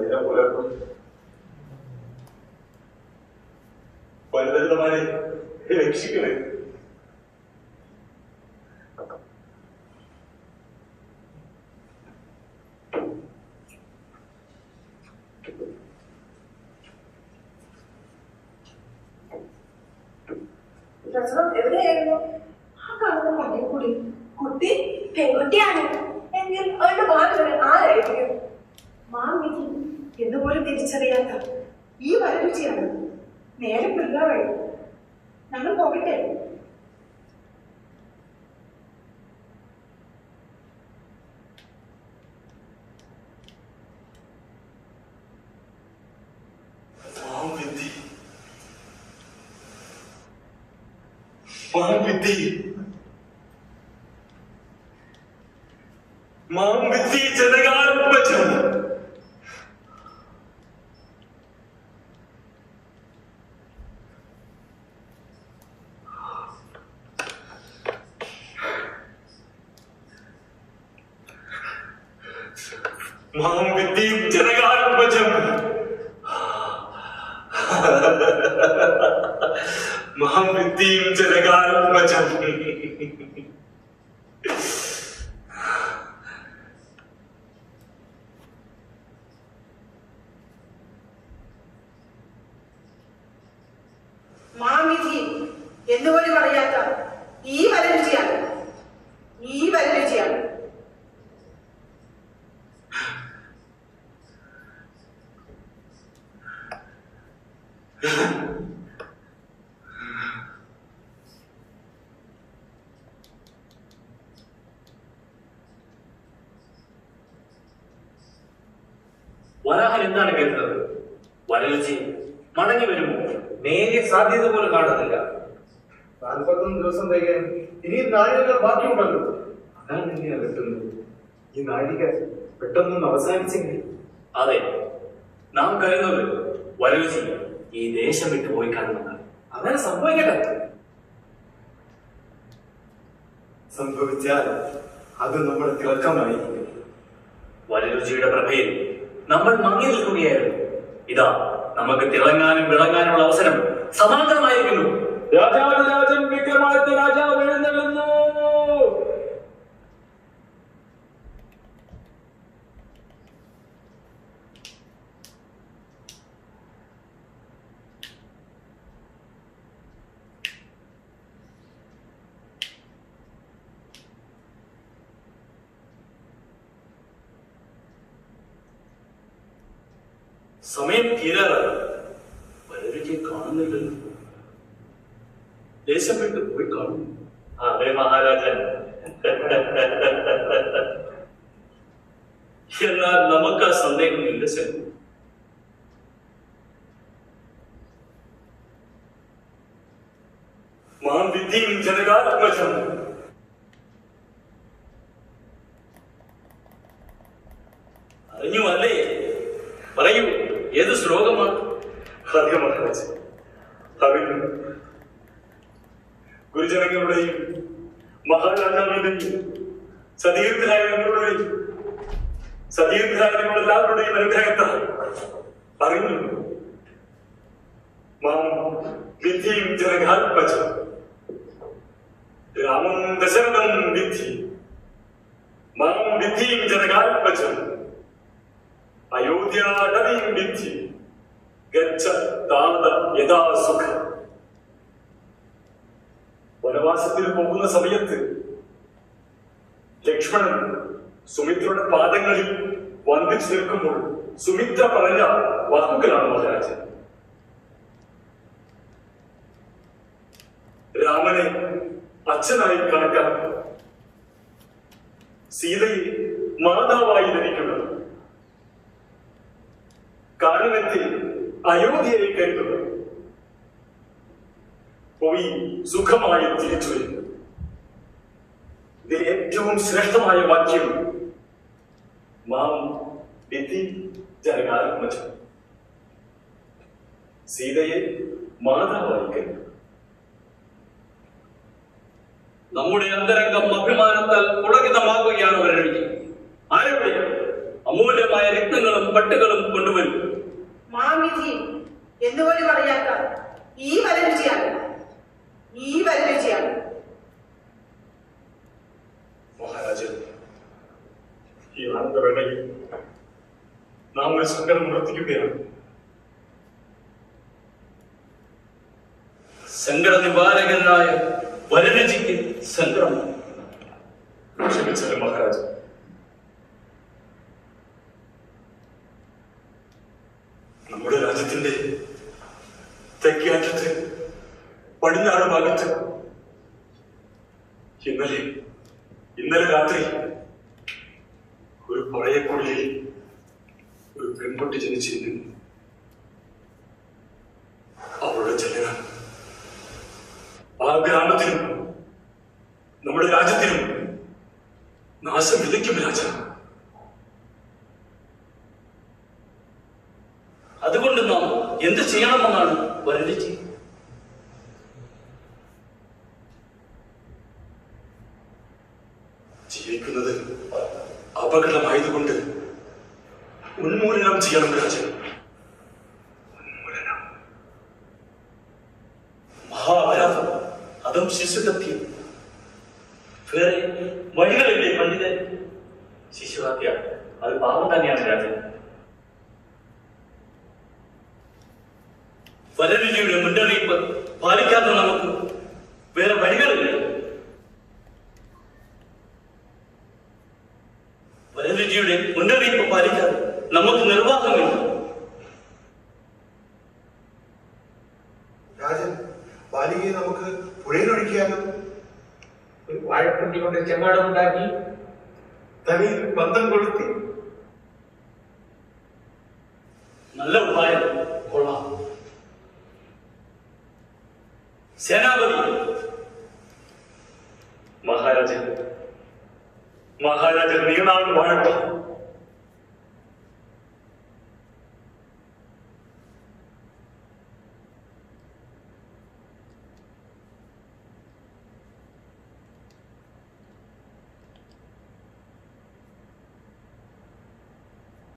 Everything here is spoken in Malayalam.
നേരം പുലർത്തും. പരിതരിതമാരെ രക്ഷിക്കണേ. എവിടെയായിരുന്നു ആ കാണുന്ന പള്ളിക്കൂടി? കുട്ടി പെൺകുട്ടിയാണ് എങ്കിൽ അവരുടെ ഭാഗം ആരായിരിക്കും? മാമിക്ക് എന്നുപോലും തിരിച്ചറിയാത്ത ഈ വരരുചിയാണ്. നേരെ പിള്ളേരായി ഞങ്ങൾ പോകട്ടെ. ജനകാത്മജം മാം വിദ്യ ജനകാത്മജം മാം വിദ്യ ജനകാത്മജം. മാമിജി എന്നുപോലും പറയാത്ത ഈ വരരുചിയാണ്. ഈ വരരുചിയാണ്. വരാഹൻ എന്താണ് കേട്ടത്? വരരുചി മടങ്ങി വരുമോ? നേരിയ സാധ്യത പോലും കാണുന്നില്ല. 41 ദിവസം തികയാൻ ഇനി നാഴികകൾ ബാക്കിയുണ്ടല്ലോ. അതാണ് എങ്ങനെയാ കിട്ടുന്നത്? ഈ നാഴിക പെട്ടെന്നൊന്ന് അവസാനിച്ചെങ്കിൽ. അതെ, നാം കരുതുന്നത് വരരുചി ഈ ദേശം വിട്ടു പോയി കാണുന്നതാണ്. അങ്ങനെ സംഭവിക്കട്ടെ. സംഭവിച്ചാൽ അത് നമ്മുടെ തിളക്കമായിരിക്കും. വരരുചിയുടെ പ്രഭയിൽ നമ്മൾ മങ്ങി നിൽക്കുകയായിരുന്നു. ഇതാ നമുക്ക് തിളങ്ങാനും വിളങ്ങാനുള്ള അവസരം സമാന്തരമായിരിക്കുന്നു. രാജാതിരാജൻ വിക്രമാദിത്യ രാജാവ് എഴുന്നള്ളുന്നു. സമയം തീരാറായി. വരരുചിയെ കാണുന്നില്ലല്ലോ. ദേശം വിട്ട് പോയി കാണും. അതെ മഹാരാജൻ. എന്നാൽ നമുക്ക് ആ സന്ദേഹമില്ല ശരി. മാം വിദ്യയും ജനകാത്മജം. അറിഞ്ഞു അല്ലേ? പറയൂ, ഏത് ശ്ലോകമാണ്? മഹാരാജൻ, അവൻ ഗുരുജനങ്ങളുടെയും മഹാരാജാവിന്റെയും സതീർത്ഥരായ എല്ലാവരുടെയും അനുഗ്രഹത്താൽ അറിഞ്ഞു. മാം വിദ്യയും ജനകാത്മജം. രാമം ദശരഥം വിദ്ധി. മാം വിദ്യയും ജനകാത്മജം. അയോധ്യാനദീം വിദ്ധി. ഗച്ഛ താത യഥാ സുഖം. വനവാസത്തിൽ പോകുന്ന സമയത്ത് ലക്ഷ്മണൻ സുമിത്രയുടെ പാദങ്ങളിൽ വന്ദിച്ചു നിൽക്കുമ്പോൾ സുമിത്ര പറഞ്ഞ വാക്കുകളാണ് മഹാരാജൻ. രാമനെ അച്ഛനായി കണക്കാക്കുക, സീതയെ മാതാവായി ധരിക്കുന്നത്, കാനനത്തിൽ അയോധ്യയെ കരുതുക, പോയി സുഖമായി തിരിച്ചു വരുന്നു. ഇതിൽ ഏറ്റവും ശ്രേഷ്ഠമായ വാക്യം മാം വിദ്ധി ജനകാത്മജം. സീതയെ മാതാവായി കരുതുക. നമ്മുടെ അന്തരംഗം അഭിമാനത്താൽ പുളകിതമാകുകയാണ് വരരുചി. ആരുടെ അമൂല്യമായ രത്നങ്ങളും പട്ടുകളും കൊണ്ടുവരും. മാമിജി എന്നുപോലും പറയാത്ത ഈ വരരുചിയാണ്, ഈ വരരുചിയാണ്. മഹാരാജൻ, ഈ ആനന്ദവേളയിൽ നാം ഒരു സങ്കടം ഉണർത്തിക്കുകയാണ്. സങ്കട നിവാരകനായ വരരുചിക്ക് സങ്കടം. ക്ഷമിച്ചാലും മഹാരാജൻ, നമ്മുടെ രാജ്യത്തിന്റെ തെക്കേ അറ്റത്ത് പടിഞ്ഞാറ് ഭാഗത്ത് ഇന്നലെ രാത്രി ഒരു പഴയക്കുള്ളിൽ ഒരു പെൺകുട്ടി ജനിച്ചിരുന്നു. അവളുടെ ജനനം ആ ഗ്രാമത്തിനും നമ്മുടെ രാജ്യത്തിനും നാശം വിതയ്ക്കും രാജ. അതുകൊണ്ട് നാം എന്ത് ചെയ്യണമെന്നാണ് വരരുചി? ജീവിക്കുന്നത് അപകടമായതുകൊണ്ട് ഉന്മൂലനം ചെയ്യണം രാജൻ. ഉന്മൂലനം. മഹാപരാധം, അതും ശിശുഹത്യം. വേറെ വഴികളില്ലേ പണ്ഡിതൻ? ശിശുഹത്യ അത് പാപം തന്നെയാണ് രാജൻ. വരരുചിയുടെ മുന്നറിയിപ്പ് പാലിക്കാത്ത നമുക്ക് വേറെ വഴികളില്ല. വരരുചിയുടെ മുന്നറിയിപ്പ് പാലിക്കാതെ നമുക്ക് നിർവാഹമില്ല. രാജൻ, ബാലികയെ നമുക്ക് പുഴയിലൊഴിക്കാനും ഒരു വാഴപ്പണ്ടി കൊണ്ട് ചെമ്മാടമുണ്ടാക്കി തലയിൽ ബന്ധം കൊളുത്തി. നല്ല ഉപായം, കൊള്ളാം. സേനാപതി. മഹാരാജൻ നീണാൾ വാഴട്ടെ.